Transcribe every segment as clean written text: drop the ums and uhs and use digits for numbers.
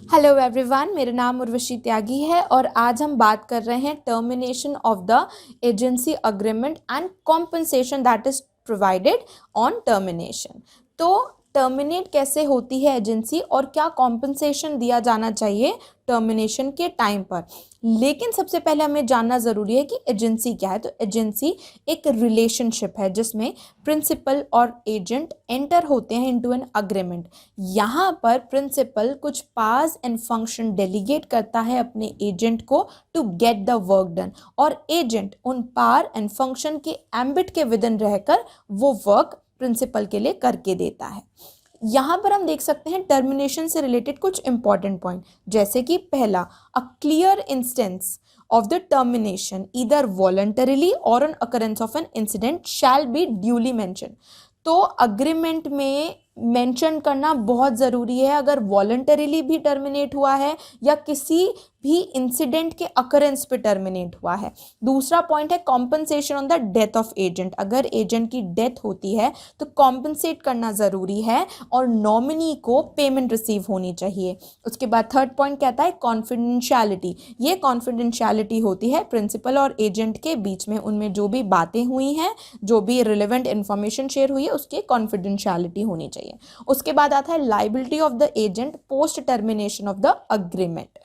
Hello everyone, मेरा नाम उर्वशी त्यागी है और आज हम बात कर रहे हैं termination of the agency agreement and compensation that is provided on termination. तो टर्मिनेट कैसे होती है एजेंसी और क्या कॉम्पनसेशन दिया जाना चाहिए टर्मिनेशन के टाइम पर। लेकिन सबसे पहले हमें जानना ज़रूरी है कि एजेंसी क्या है। तो एजेंसी एक रिलेशनशिप है जिसमें प्रिंसिपल और एजेंट एंटर होते हैं इनटू एन अग्रीमेंट। यहाँ पर प्रिंसिपल कुछ पावर्स एंड फंक्शन डेलीगेट करता है अपने एजेंट को to get the work done, और एजेंट उन पावर एंड फंक्शन के एम्बिट के विद इन रहकर वो वर्क प्रिंसिपल के लिए करके देता है। यहाँ पर हम देख सकते हैं टर्मिनेशन से रिलेटेड कुछ इंपॉर्टेंट पॉइंट, जैसे कि पहला, a clear instance of the termination either voluntarily or an occurrence of an incident shall be duly mentioned। तो अग्रीमेंट में मेंशन करना बहुत ज़रूरी है अगर वॉलंटरीली भी टर्मिनेट हुआ है या किसी भी इंसिडेंट के अकरेंस पे टर्मिनेट हुआ है। दूसरा पॉइंट है compensation on the death of agent. अगर एजेंट की डेथ होती है तो कॉम्पनसेट करना ज़रूरी है और नॉमिनी को पेमेंट रिसीव होनी चाहिए। उसके बाद थर्ड पॉइंट कहता है कॉन्फिडेंशियलिटी। ये कॉन्फिडेंशियलिटी होती है प्रिंसिपल और एजेंट के बीच में, उनमें जो भी बातें हुई हैं, जो भी रिलेवेंट इंफॉर्मेशन शेयर हुई है, उसकी कॉन्फिडेंशियलिटी होनी चाहिए। उसके बाद आता है liability of the agent post termination of the agreement.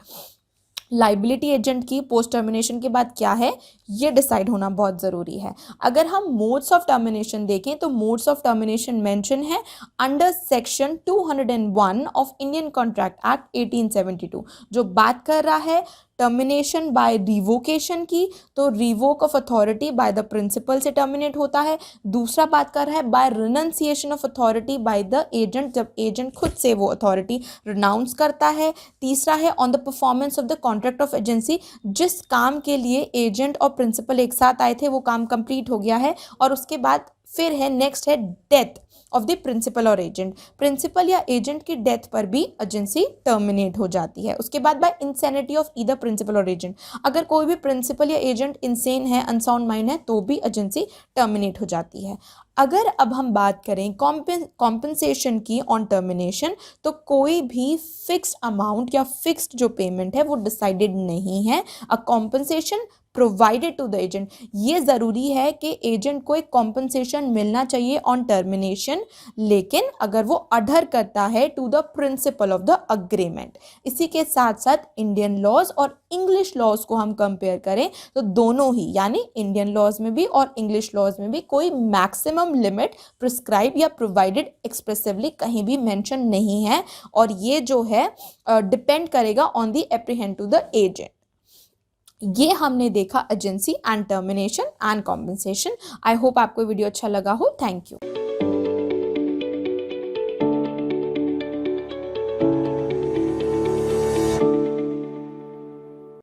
Liability agent की पोस्ट टर्मिनेशन के बाद क्या है ये डिसाइड होना बहुत ज़रूरी है। अगर हम मोड्स ऑफ टर्मिनेशन देखें तो मोड्स ऑफ टर्मिनेशन मेंशन है under section 201 of Indian contract act 1872, जो बात कर रहा है टर्मिनेशन बाय रिवोकेशन की। तो revoke of authority by the principal से टर्मिनेट होता है। दूसरा बात कर रहा है by renunciation of authority by the agent, जब एजेंट खुद से वो अथॉरिटी रिनाउंस करता है। तीसरा है on the performance of the contract of agency, जिस काम के लिए एजेंट और प्रिंसिपल एक साथ आए थे वो काम कंप्लीट हो गया है। और उसके बाद फिर है नेक्स्ट है डेथ ऑफ द प्रिंसिपल और एजेंट। प्रिंसिपल या एजेंट की डेथ पर भी एजेंसी टर्मिनेट हो जाती है। उसके बाद by insanity of either principal और एजेंट, अगर कोई भी प्रिंसिपल या एजेंट इंसेन है, अनसाउंड माइंड है, तो भी एजेंसी टर्मिनेट हो जाती है। अगर अब हम बात करें कॉम्पनसेशन की ऑन टर्मिनेशन, तो कोई भी फिक्स्ड अमाउंट या फिक्स्ड जो पेमेंट है वो डिसाइडेड नहीं है। A compensation provided to the agent, ये ज़रूरी है कि एजेंट को एक कॉम्पनसेशन मिलना चाहिए ऑन टर्मिनेशन, लेकिन अगर वो अडर करता है to the principle of the agreement. इसी के साथ साथ इंडियन लॉज और इंग्लिश लॉज को हम कंपेयर करें तो दोनों ही, यानी इंडियन लॉज में भी और इंग्लिश लॉज में भी कोई मैक्सिमम लिमिट प्रिस्क्राइब या प्रोवाइडेड एक्सप्रेसिवली कहीं भी मेंशन नहीं है, और ये जो है डिपेंड करेगा on the apprehend to the agent. ये हमने देखा agency and termination and compensation. I hope आपको वीडियो अच्छा लगा हो। Thank you.